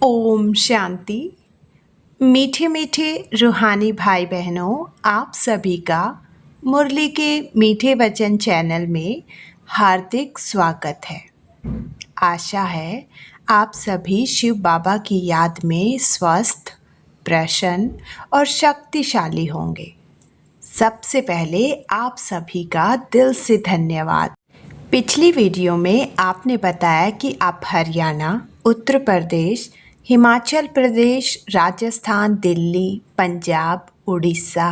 ओम शांति। मीठे मीठे रूहानी भाई बहनों, आप सभी का मुरली के मीठे वचन चैनल में हार्दिक स्वागत है। आशा है आप सभी शिव बाबा की याद में स्वस्थ, प्रसन्न और शक्तिशाली होंगे। सबसे पहले आप सभी का दिल से धन्यवाद। पिछली वीडियो में आपने बताया कि आप हरियाणा, उत्तर प्रदेश, हिमाचल प्रदेश, राजस्थान, दिल्ली, पंजाब, उड़ीसा,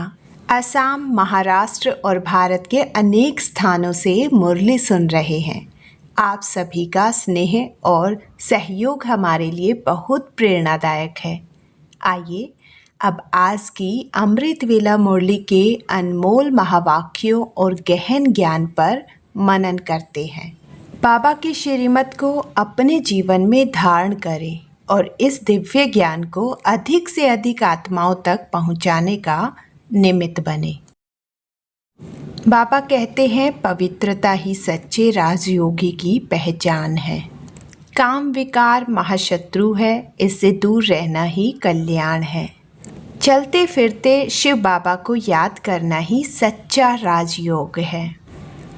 असम, महाराष्ट्र और भारत के अनेक स्थानों से मुरली सुन रहे हैं। आप सभी का स्नेह और सहयोग हमारे लिए बहुत प्रेरणादायक है। आइए अब आज की अमृत वेला मुरली के अनमोल महावाक्यों और गहन ज्ञान पर मनन करते हैं। बाबा की श्रीमत को अपने जीवन में धारण करें और इस दिव्य ज्ञान को अधिक से अधिक आत्माओं तक पहुंचाने का निमित्त बने। बाबा कहते हैं, पवित्रता ही सच्चे राजयोगी की पहचान है। काम विकार महाशत्रु है, इससे दूर रहना ही कल्याण है। चलते फिरते शिव बाबा को याद करना ही सच्चा राजयोग है।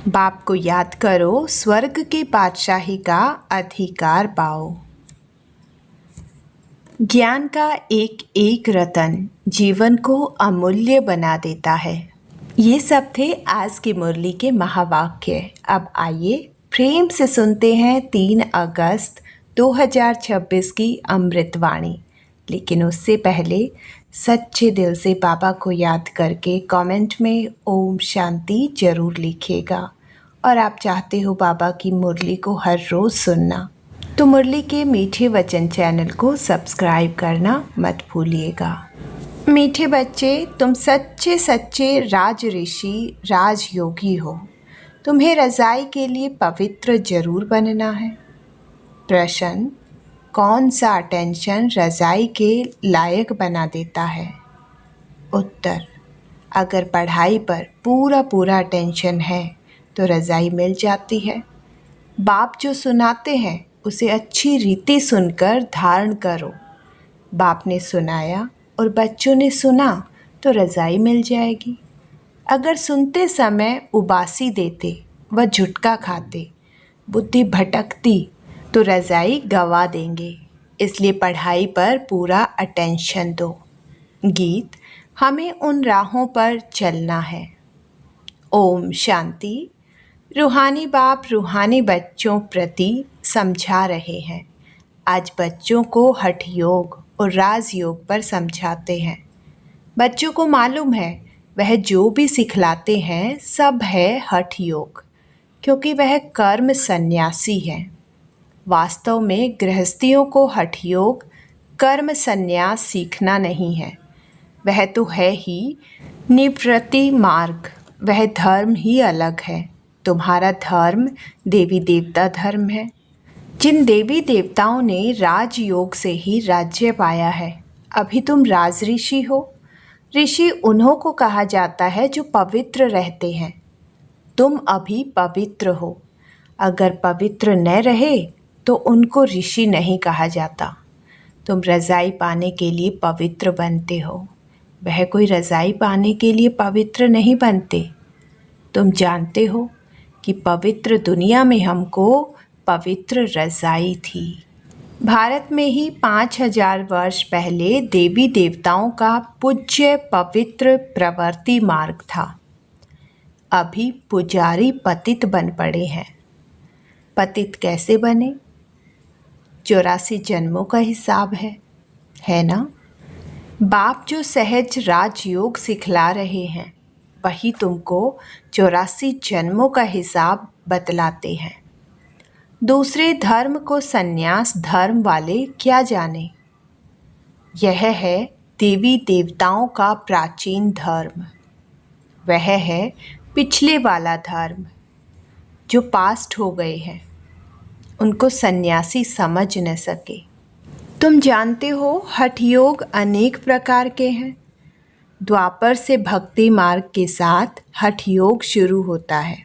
बाप को याद करो, स्वर्ग की बादशाही का अधिकार पाओ। ज्ञान का एक एक रतन जीवन को अमूल्य बना देता है। ये सब थे आज की मुरली के महावाक्य। अब आइए प्रेम से सुनते हैं 3 अगस्त 2026 की अमृतवाणी। लेकिन उससे पहले सच्चे दिल से बाबा को याद करके कमेंट में ओम शांति जरूर लिखिएगा। और आप चाहते हो बाबा की मुरली को हर रोज़ सुनना, तो मुरली के मीठे वचन चैनल को सब्सक्राइब करना मत भूलिएगा। मीठे बच्चे, तुम सच्चे सच्चे राज ऋषि, राजयोगी हो। तुम्हें रज़ाई के लिए पवित्र जरूर बनना है। प्रश्न, कौन सा अटेंशन रज़ाई के लायक बना देता है? उत्तर, अगर पढ़ाई पर पूरा अटेंशन है तो रज़ाई मिल जाती है। बाप जो सुनाते हैं उसे अच्छी रीति सुनकर धारण करो। बाप ने सुनाया और बच्चों ने सुना तो रज़ाई मिल जाएगी। अगर सुनते समय उबासी देते व झुटका खाते, बुद्धि भटकती तो रज़ाई गवा देंगे। इसलिए पढ़ाई पर पूरा अटेंशन दो। गीत, हमें उन राहों पर चलना है। ओम शांति। रूहानी बाप रूहानी बच्चों प्रति समझा रहे हैं। आज बच्चों को हठ योग और राजयोग पर समझाते हैं। बच्चों को मालूम है वह जो भी सिखलाते हैं सब है हठ योग, क्योंकि वह कर्म सन्यासी है। वास्तव में गृहस्थियों को हठ योग, कर्म संन्यास सीखना नहीं है। वह तो है ही निवृत्ति मार्ग। वह धर्म ही अलग है। तुम्हारा धर्म देवी देवता धर्म है। जिन देवी देवताओं ने राजयोग से ही राज्य पाया है, अभी तुम राज ऋषि हो। ऋषि उन्हों को कहा जाता है जो पवित्र रहते हैं। तुम अभी पवित्र हो। अगर पवित्र न रहे तो उनको ऋषि नहीं कहा जाता। तुम रज़ाई पाने के लिए पवित्र बनते हो। वह कोई रज़ाई पाने के लिए पवित्र नहीं बनते। तुम जानते हो कि पवित्र दुनिया में हमको पवित्र रज़ाई थी। भारत में ही 5000 वर्ष पहले देवी देवताओं का पूज्य पवित्र प्रवृत्ति मार्ग था। अभी पुजारी पतित बन पड़े हैं। पतित कैसे बने? 84 जन्मों का हिसाब है ना? बाप जो सहज राजयोग सिखला रहे हैं वही तुमको 84 जन्मों का हिसाब बतलाते हैं। दूसरे धर्म को सन्यास धर्म वाले क्या जाने। यह है देवी देवताओं का प्राचीन धर्म। वह है पिछले वाला धर्म। जो पास्ट हो गए हैं उनको सन्यासी समझ न सके। तुम जानते हो हठ योग अनेक प्रकार के हैं। द्वापर से भक्ति मार्ग के साथ हठ योग शुरू होता है।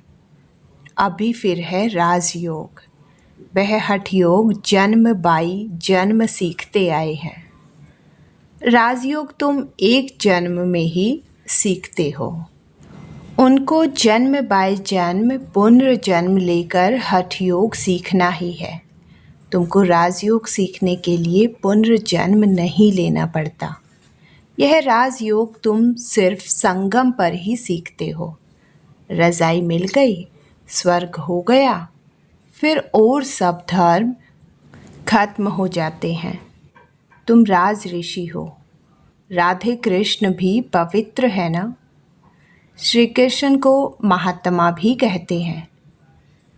अभी फिर है राजयोग। वह हठ योग जन्म बाई जन्म सीखते आए हैं। राजयोग तुम एक जन्म में ही सीखते हो। उनको जन्म बाय जन्म पुनर्जन्म लेकर हठ योग सीखना ही है। तुमको राजयोग सीखने के लिए पुनर्जन्म नहीं लेना पड़ता। यह राजयोग तुम सिर्फ संगम पर ही सीखते हो। रज़ाई मिल गई, स्वर्ग हो गया, फिर और सब धर्म खत्म हो जाते हैं। तुम राज ऋषि हो। राधे कृष्ण भी पवित्र है ना? श्री कृष्ण को महात्मा भी कहते हैं।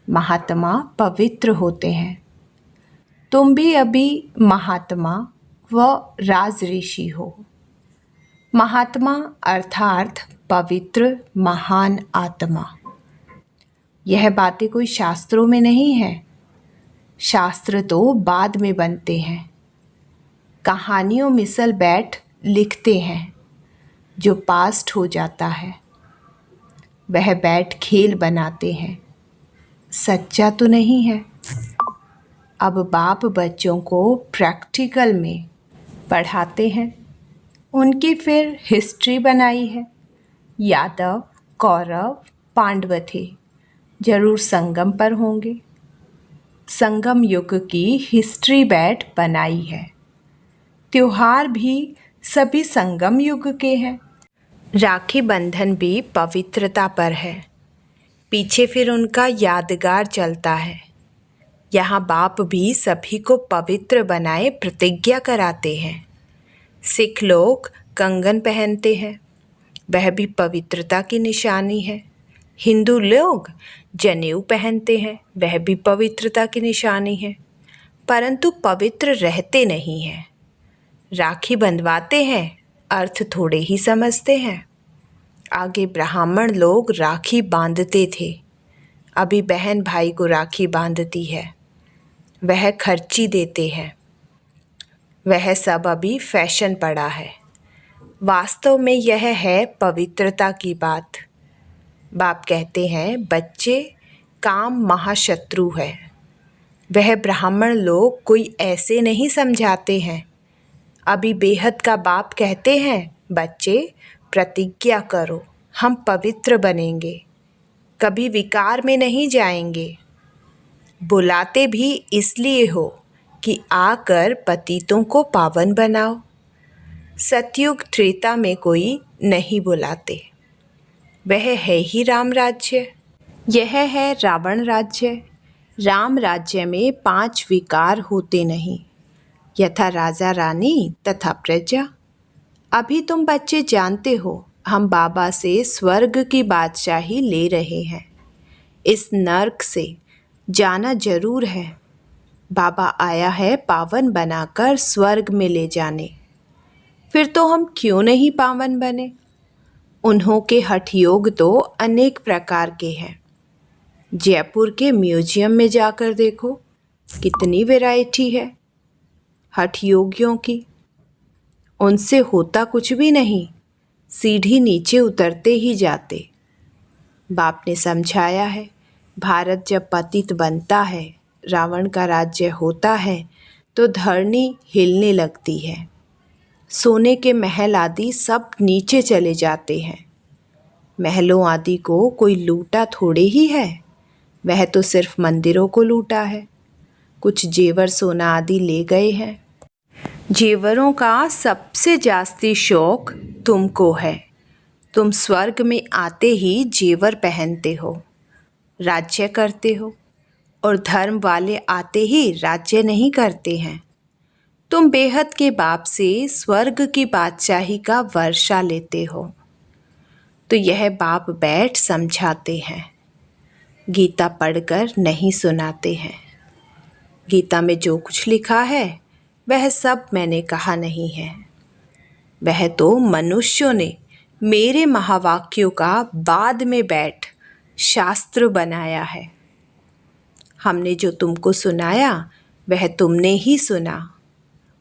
महात्मा पवित्र होते हैं। तुम भी अभी महात्मा व राज ऋषि हो। महात्मा अर्थात पवित्र महान आत्मा। यह बातें कोई शास्त्रों में नहीं है। शास्त्र तो बाद में बनते हैं। कहानियों मिसल बैठ लिखते हैं। जो पास्ट हो जाता है वह बैठ खेल बनाते हैं। सच्चा तो नहीं है। अब बाप बच्चों को प्रैक्टिकल में पढ़ाते हैं। उनकी फिर हिस्ट्री बनाई है। यादव, कौरव, पांडव थे। जरूर संगम पर होंगे। संगम युग की हिस्ट्री बैठ बनाई है। त्योहार भी सभी संगम युग के हैं। राखी बंधन भी पवित्रता पर है। पीछे फिर उनका यादगार चलता है। यहाँ बाप भी सभी को पवित्र बनाए प्रतिज्ञा कराते हैं। सिख लोग कंगन पहनते हैं, वह भी पवित्रता की निशानी है। हिंदू लोग जनेऊ पहनते हैं, वह भी पवित्रता की निशानी है, परंतु पवित्र रहते नहीं हैं। राखी बंधवाते हैं, अर्थ थोड़े ही समझते हैं। आगे ब्राह्मण लोग राखी बांधते थे, अभी बहन भाई को राखी बांधती है, वह खर्ची देते हैं। वह सब अभी फैशन पड़ा है। वास्तव में यह है पवित्रता की बात। बाप कहते हैं बच्चे काम महाशत्रु है। वह ब्राह्मण लोग कोई ऐसे नहीं समझाते हैं। अभी बेहद का बाप कहते हैं बच्चे प्रतिज्ञा करो, हम पवित्र बनेंगे, कभी विकार में नहीं जाएंगे। बुलाते भी इसलिए हो कि आकर पतितों को पावन बनाओ। सतयुग त्रेता में कोई नहीं बुलाते। वह है ही राम राज्य। यह है रावण राज्य। राम राज्य में 5 विकार होते नहीं, यथा राजा रानी तथा प्रजा। अभी तुम बच्चे जानते हो हम बाबा से स्वर्ग की बादशाही ले रहे हैं। इस नर्क से जाना जरूर है। बाबा आया है पावन बनाकर स्वर्ग में ले जाने। फिर तो हम क्यों नहीं पावन बने? उन्हों के हठ योग तो अनेक प्रकार के हैं। जयपुर के म्यूजियम में जाकर देखो, कितनी वैरायटी है हठ योगियों की। उनसे होता कुछ भी नहीं, सीढ़ी नीचे उतरते ही जाते। बाप ने समझाया है भारत जब पतित बनता है, रावण का राज्य होता है, तो धरनी हिलने लगती है। सोने के महल आदि सब नीचे चले जाते हैं। महलों आदि को कोई लूटा थोड़े ही है, वह तो सिर्फ मंदिरों को लूटा है। कुछ जेवर सोना आदि ले गए हैं। जेवरों का सबसे जास्ती शौक तुमको है। तुम स्वर्ग में आते ही जेवर पहनते हो, राज्य करते हो, और धर्म वाले आते ही राज्य नहीं करते हैं। तुम बेहद के बाप से स्वर्ग की बादशाही का वर्षा लेते हो। तो यह बाप बैठ समझाते हैं, गीता पढ़कर नहीं सुनाते हैं। गीता में जो कुछ लिखा है वह सब मैंने कहा नहीं है। वह तो मनुष्यों ने मेरे महावाक्यों का बाद में बैठ शास्त्र बनाया है। हमने जो तुमको सुनाया वह तुमने ही सुना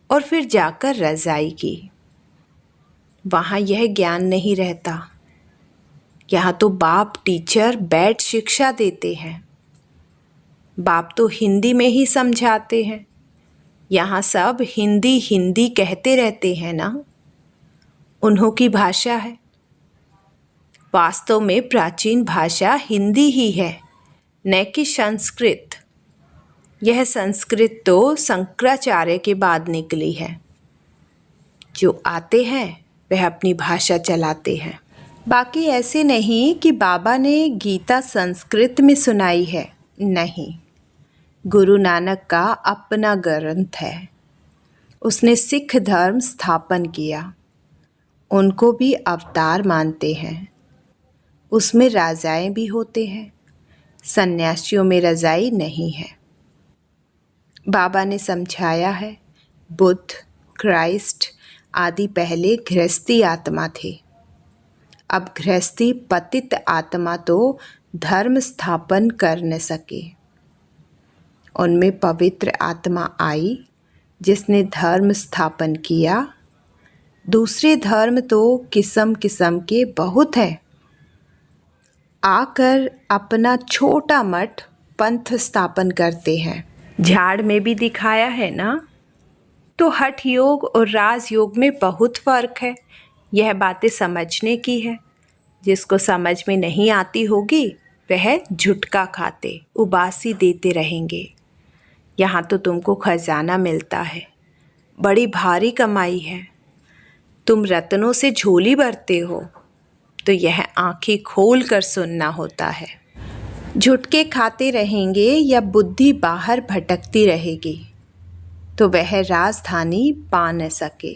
और फिर जाकर रज़ाई की। वहाँ यह ज्ञान नहीं रहता। यहाँ तो बाप टीचर बैठ शिक्षा देते हैं। बाप तो हिंदी में ही समझाते हैं। यहाँ सब हिंदी हिंदी कहते रहते हैं ना, उन्हों की भाषा है। वास्तव में प्राचीन भाषा हिंदी ही है, न कि संस्कृत। यह संस्कृत तो शंकराचार्य के बाद निकली है। जो आते हैं वह अपनी भाषा चलाते हैं। बाकी ऐसे नहीं कि बाबा ने गीता संस्कृत में सुनाई है, नहीं। गुरु नानक का अपना ग्रंथ है। उसने सिख धर्म स्थापन किया। उनको भी अवतार मानते हैं। उसमें राजाएं भी होते हैं, सन्यासियों में रजाई नहीं है। बाबा ने समझाया है, बुद्ध, क्राइस्ट आदि पहले गृहस्थी आत्मा थे। अब गृहस्थी पतित आत्मा तो धर्म स्थापन कर न सके। उनमें पवित्र आत्मा आई जिसने धर्म स्थापन किया। दूसरे धर्म तो किस्म किस्म के बहुत हैं। आकर अपना छोटा मठ पंथ स्थापन करते हैं। झाड़ में भी दिखाया है ना। तो हठ योग और राजयोग में बहुत फर्क है। यह बातें समझने की है। जिसको समझ में नहीं आती होगी वह झुटका खाते उबासी देते रहेंगे। यहाँ तो तुमको खजाना मिलता है, बड़ी भारी कमाई है। तुम रत्नों से झोली भरते हो, तो यह आंखें खोल कर सुनना होता है। झुटके खाते रहेंगे या बुद्धि बाहर भटकती रहेगी तो वह राजधानी पा न सके।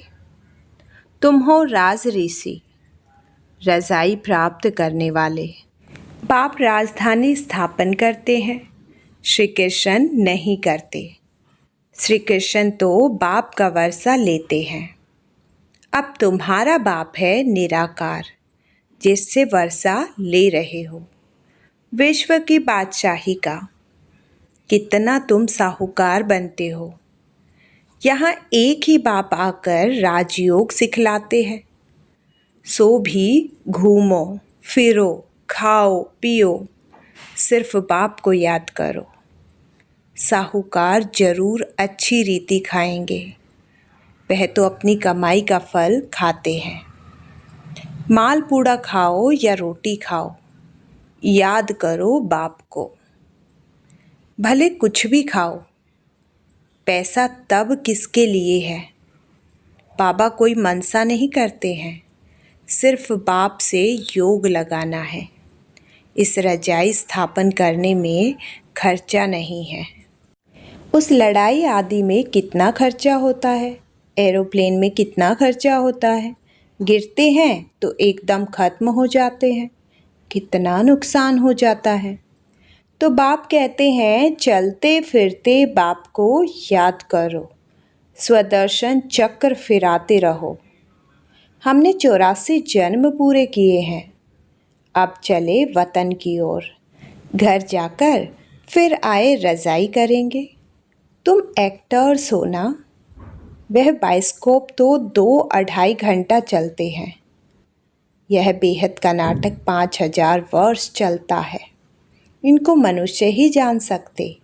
तुम हो राज ऋषि, रजाई प्राप्त करने वाले। बाप राजधानी स्थापन करते हैं, श्री कृष्ण नहीं करते। श्री कृष्ण तो बाप का वर्षा लेते हैं। अब तुम्हारा बाप है निराकार, जिससे वर्षा ले रहे हो। विश्व की बादशाही का कितना तुम साहूकार बनते हो। यहाँ एक ही बाप आकर राजयोग सिखलाते हैं। सो भी घूमो फिरो खाओ पियो, सिर्फ बाप को याद करो। साहूकार जरूर अच्छी रीति खाएंगे, वह तो अपनी कमाई का फल खाते हैं। मालपूड़ा खाओ या रोटी खाओ, याद करो बाप को। भले कुछ भी खाओ, पैसा तब किसके लिए है। बाबा कोई मनसा नहीं करते हैं, सिर्फ बाप से योग लगाना है। इस रजाई स्थापन करने में खर्चा नहीं है। उस लड़ाई आदि में कितना खर्चा होता है, एरोप्लेन में कितना खर्चा होता है। गिरते हैं तो एकदम खत्म हो जाते हैं, कितना नुकसान हो जाता है। तो बाप कहते हैं चलते फिरते बाप को याद करो, स्वदर्शन चक्र फिराते रहो। हमने 84 जन्म पूरे किए हैं, अब चले वतन की ओर। घर जाकर फिर आए रजाई करेंगे। तुम एक्टर्स हो ना। वह बाइस्कोप तो 2-2.5 घंटा चलते हैं। यह बेहद का नाटक 5000 वर्ष चलता है। इनको मनुष्य ही जान सकते।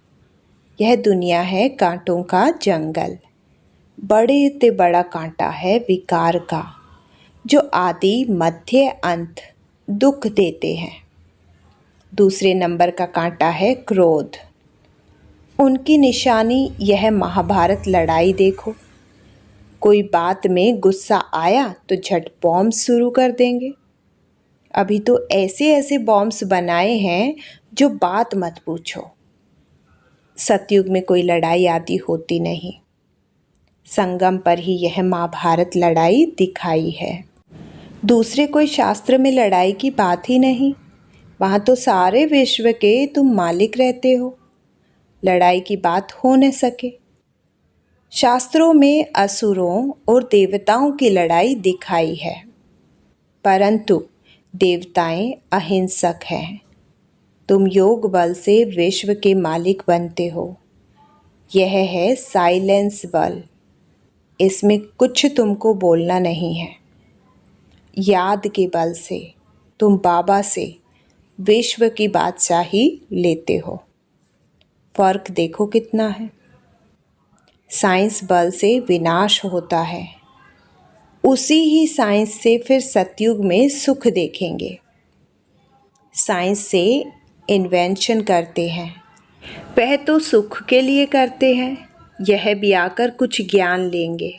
यह दुनिया है कांटों का जंगल। बड़े ते बड़ा कांटा है विकार का, जो आदि मध्य अंत दुख देते हैं। दूसरे नंबर का कांटा है क्रोध। उनकी निशानी यह महाभारत लड़ाई देखो। कोई बात में गुस्सा आया तो झट बॉम्ब शुरू कर देंगे। अभी तो ऐसे ऐसे बॉम्ब्स बनाए हैं जो बात मत पूछो। सतयुग में कोई लड़ाई आदि होती नहीं। संगम पर ही यह महाभारत लड़ाई दिखाई है। दूसरे कोई शास्त्र में लड़ाई की बात ही नहीं। वहाँ तो सारे विश्व के तुम मालिक रहते हो, लड़ाई की बात हो न सके। शास्त्रों में असुरों और देवताओं की लड़ाई दिखाई है, परंतु देवताएं अहिंसक हैं। तुम योग बल से विश्व के मालिक बनते हो। यह है साइलेंस बल। इसमें कुछ तुमको बोलना नहीं है। याद के बल से तुम बाबा से विश्व की बादशाही लेते हो। फर्क देखो कितना है। साइंस बल से विनाश होता है, उसी ही साइंस से फिर सतयुग में सुख देखेंगे। साइंस से इन्वेंशन करते हैं, वह तो सुख के लिए करते हैं, यह भी आकर कुछ ज्ञान लेंगे।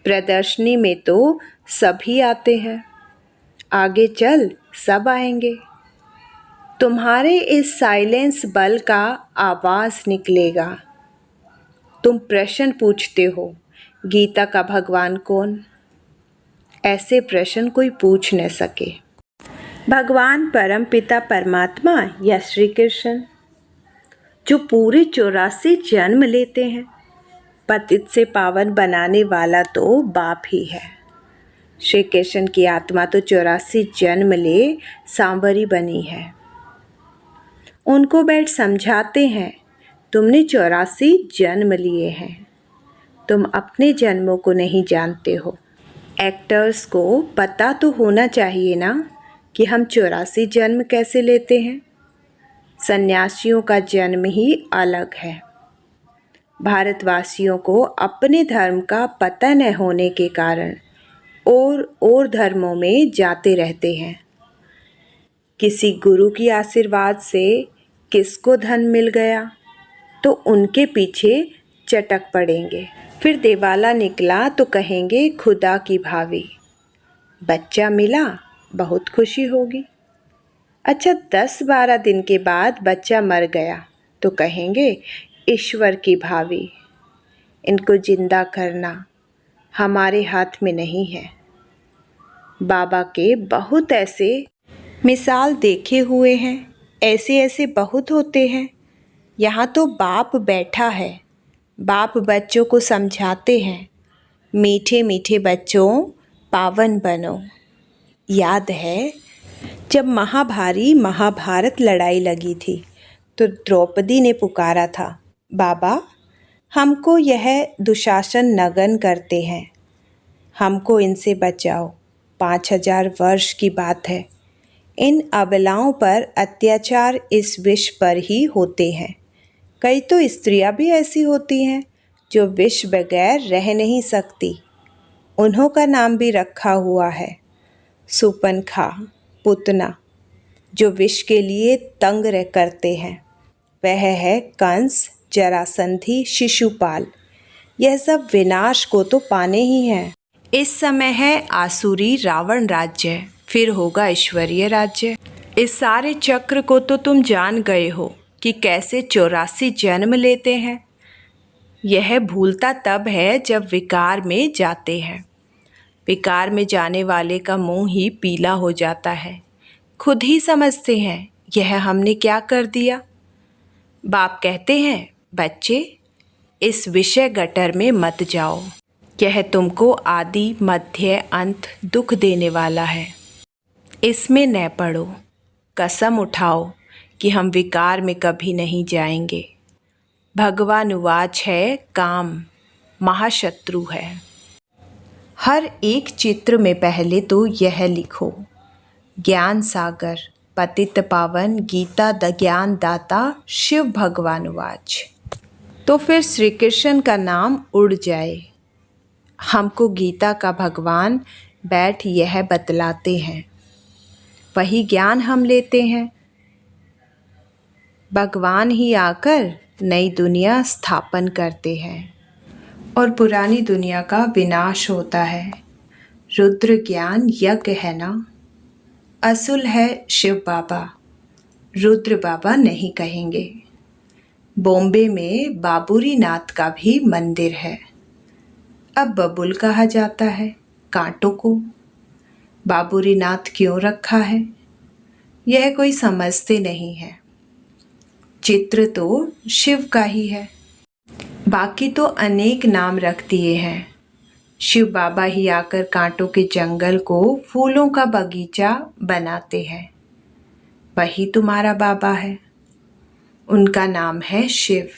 प्रदर्शनी में तो सभी आते हैं, आगे चल सब आएंगे। तुम्हारे इस साइलेंस बल का आवाज़ निकलेगा। तुम प्रश्न पूछते हो, गीता का भगवान कौन? ऐसे प्रश्न कोई पूछ न सके। भगवान परम पिता परमात्मा या श्री कृष्ण, जो पूरे 84 जन्म लेते हैं। पतित से पावन बनाने वाला तो बाप ही है। श्री कृष्ण की आत्मा तो 84 जन्म ले सांवरी बनी है। उनको बैठ समझाते हैं, तुमने 84 जन्म लिए हैं, तुम अपने जन्मों को नहीं जानते हो। एक्टर्स को पता तो होना चाहिए ना कि हम 84 जन्म कैसे लेते हैं। सन्यासियों का जन्म ही अलग है। भारतवासियों को अपने धर्म का पता न होने के कारण और धर्मों में जाते रहते हैं। किसी गुरु की आशीर्वाद से किसको धन मिल गया तो उनके पीछे चटक पड़ेंगे। फिर दिवाला निकला तो कहेंगे खुदा की भावी। बच्चा मिला बहुत खुशी होगी। अच्छा 10-12 दिन के बाद बच्चा मर गया तो कहेंगे ईश्वर की भावी। इनको जिंदा करना हमारे हाथ में नहीं है। बाबा के बहुत ऐसे मिसाल देखे हुए हैं, ऐसे ऐसे बहुत होते हैं। यहाँ तो बाप बैठा है, बाप बच्चों को समझाते हैं, मीठे मीठे बच्चों पावन बनो। याद है जब महाभारत लड़ाई लगी थी तो द्रौपदी ने पुकारा था, बाबा हमको यह दुशासन नगन करते हैं, हमको इनसे बचाओ। 5000 वर्ष की बात है। इन अबलाओं पर अत्याचार इस विष पर ही होते हैं। कई तो स्त्रियां भी ऐसी होती हैं जो विष बगैर रह नहीं सकती। उन्हों का नाम भी रखा हुआ है, सुपनखा, पुतना, जो विष के लिए तंग रह करते हैं। वह है कंस, जरासंधी, शिशुपाल। यह सब विनाश को तो पाने ही हैं। इस समय है आसुरी रावण राज्य, फिर होगा ईश्वरीय राज्य। इस सारे चक्र को तो तुम जान गए हो कि कैसे 84 जन्म लेते हैं। यह भूलता तब है जब विकार में जाते हैं। विकार में जाने वाले का मुंह ही पीला हो जाता है। खुद ही समझते हैं यह हमने क्या कर दिया। बाप कहते हैं, बच्चे इस विषय गटर में मत जाओ, यह तुमको आदि मध्य अंत दुख देने वाला है। इसमें न पड़ो। कसम उठाओ कि हम विकार में कभी नहीं जाएंगे। भगवान उवाच है, काम महाशत्रु है। हर एक चित्र में पहले तो यह लिखो, ज्ञान सागर पतित पावन गीता द ज्ञान दाता शिव भगवान उवाच। तो फिर श्री कृष्ण का नाम उड़ जाए। हमको गीता का भगवान बैठ यह बतलाते हैं, वही ज्ञान हम लेते हैं। भगवान ही आकर नई दुनिया स्थापन करते हैं और पुरानी दुनिया का विनाश होता है। रुद्र ज्ञान यज्ञ है ना। असुल है शिव बाबा, रुद्र बाबा नहीं कहेंगे। बॉम्बे में बाबूरी नाथ का भी मंदिर है। अब बबुल कहा जाता है कांटों को। बाबूरी नाथ क्यों रखा है यह कोई समझते नहीं है। चित्र तो शिव का ही है, बाकी तो अनेक नाम रख दिए हैं। शिव बाबा ही आकर कांटों के जंगल को फूलों का बगीचा बनाते हैं। वही तुम्हारा बाबा है, उनका नाम है शिव।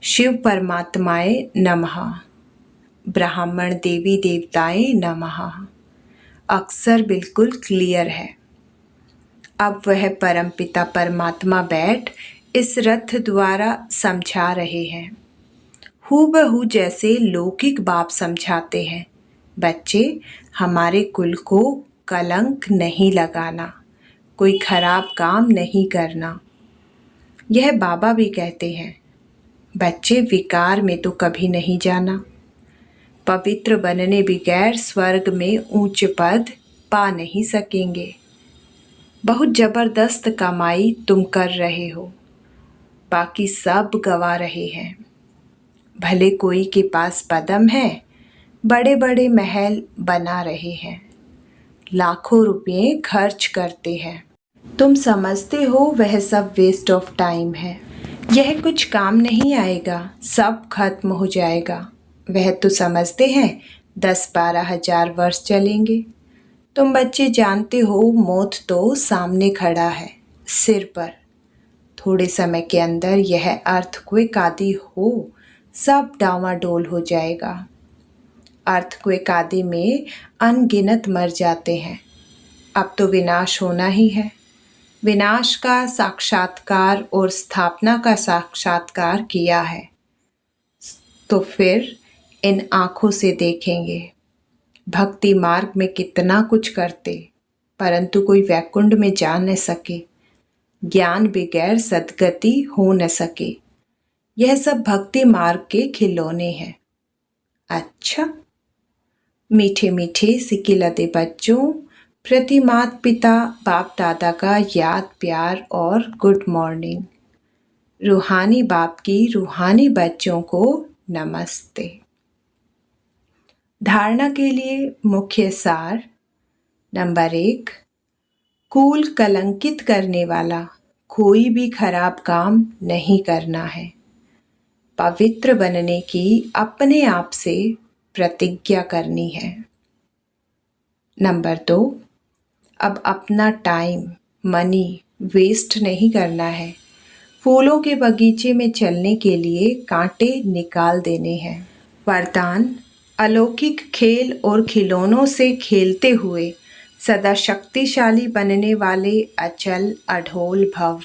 शिव परमात्माए नमः, ब्राह्मण देवी देवताएं नमः। अक्सर बिल्कुल क्लियर है। अब वह परमपिता परमात्मा बैठ इस रथ द्वारा समझा रहे हैं, हूबहू जैसे लौकिक बाप समझाते हैं। बच्चे, हमारे कुल को कलंक नहीं लगाना, कोई खराब काम नहीं करना। यह बाबा भी कहते हैं। बच्चे, विकार में तो कभी नहीं जाना, पवित्र बनने बगैर स्वर्ग में ऊंच पद पा नहीं सकेंगे। बहुत जबरदस्त कमाई तुम कर रहे हो, बाकी सब गवा रहे हैं। भले कोई के पास पदम है, बड़े बड़े महल बना रहे हैं, लाखों रुपए खर्च करते हैं। तुम समझते हो वह सब वेस्ट ऑफ टाइम है, यह कुछ काम नहीं आएगा, सब खत्म हो जाएगा। वह तो समझते हैं 10-12 हजार वर्ष चलेंगे। तुम बच्चे जानते हो मौत तो सामने खड़ा है, सिर पर। थोड़े समय के अंदर यह अर्थक्वेक आदि हो सब डावाडोल हो जाएगा। अर्थक्वेक आदि में अनगिनत मर जाते हैं। अब तो विनाश होना ही है। विनाश का साक्षात्कार और स्थापना का साक्षात्कार किया है, तो फिर इन आँखों से देखेंगे। भक्ति मार्ग में कितना कुछ करते, परंतु कोई वैकुंठ में जा न सके। ज्ञान बगैर सद्गति हो न सके। यह सब भक्ति मार्ग के खिलौने हैं। अच्छा, मीठे मीठे सिकिलते बच्चों, प्रति माता पिता बाप दादा का याद प्यार और गुड मॉर्निंग। रूहानी बाप की रूहानी बच्चों को नमस्ते। धारणा के लिए मुख्य सार। नंबर 1, कूल कलंकित करने वाला कोई भी खराब काम नहीं करना है। पवित्र बनने की अपने आप से प्रतिज्ञा करनी है। नंबर 2, अब अपना टाइम मनी वेस्ट नहीं करना है। फूलों के बगीचे में चलने के लिए कांटे निकाल देने हैं। वरदान, अलौकिक खेल और खिलौनों से खेलते हुए सदा शक्तिशाली बनने वाले अचल अढोल भव।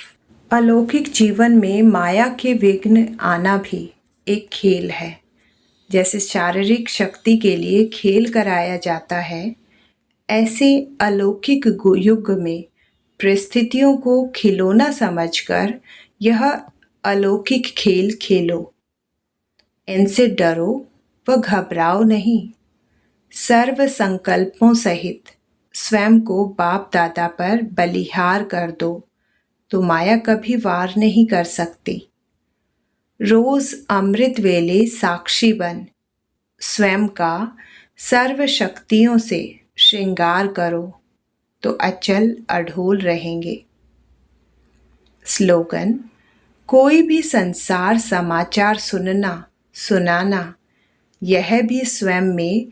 अलौकिक जीवन में माया के विघ्न आना भी एक खेल है। जैसे शारीरिक शक्ति के लिए खेल कराया जाता है, ऐसे अलौकिक युग में परिस्थितियों को खिलौना समझकर यह अलौकिक खेल खेलो। इनसे डरो व घबराओ नहीं। सर्व संकल्पों सहित स्वयं को बाप दादा पर बलिहार कर दो, तो माया कभी वार नहीं कर सकती। रोज अमृत वेले साक्षी बन स्वयं का सर्व शक्तियों से श्रृंगार करो, तो अचल अढोल रहेंगे। स्लोगन, कोई भी संसार समाचार सुनना सुनाना, यह भी स्वयं में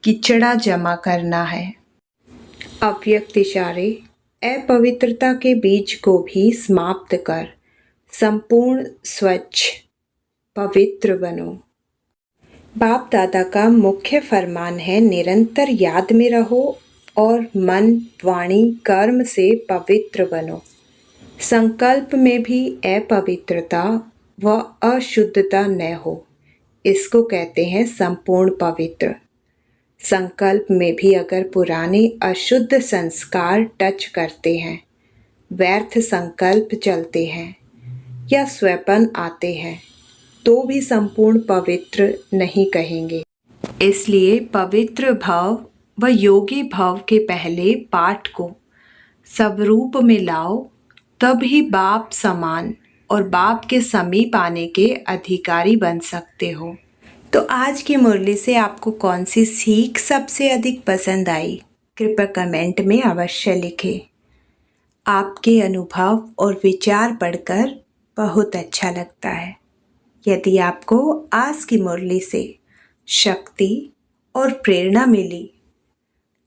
किचड़ा जमा करना है। अव्यक्त इशारे, अपवित्रता के बीज को भी समाप्त कर संपूर्ण स्वच्छ पवित्र बनो। बाप दादा का मुख्य फरमान है, निरंतर याद में रहो और मन वाणी कर्म से पवित्र बनो। संकल्प में भी अपवित्रता व अशुद्धता न हो, इसको कहते हैं संपूर्ण पवित्र। संकल्प में भी अगर पुराने अशुद्ध संस्कार टच करते हैं, व्यर्थ संकल्प चलते हैं या स्वैपन आते हैं, तो भी संपूर्ण पवित्र नहीं कहेंगे। इसलिए पवित्र भाव व योगी भाव के पहले पाठ को स्वरूप में लाओ, तब ही बाप समान और बाप के समीप आने के अधिकारी बन सकते हो। तो आज की मुरली से आपको कौन सी सीख सबसे अधिक पसंद आई, कृपया कमेंट में अवश्य लिखें। आपके अनुभव और विचार पढ़कर बहुत अच्छा लगता है। यदि आपको आज की मुरली से शक्ति और प्रेरणा मिली,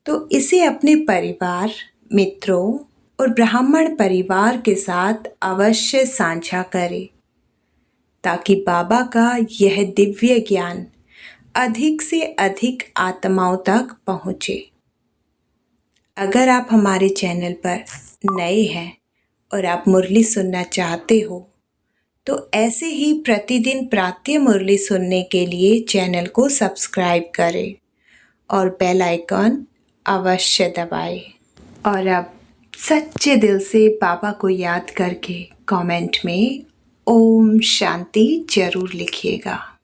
तो इसे अपने परिवार, मित्रों और ब्राह्मण परिवार के साथ अवश्य साझा करें, ताकि बाबा का यह दिव्य ज्ञान अधिक से अधिक आत्माओं तक पहुँचे। अगर आप हमारे चैनल पर नए हैं और आप मुरली सुनना चाहते हो, तो ऐसे ही प्रतिदिन प्रातः मुरली सुनने के लिए चैनल को सब्सक्राइब करें और बेल आइकॉन अवश्य दबाएं। और अब सच्चे दिल से बाबा को याद करके कमेंट में ओम शांति जरूर लिखिएगा।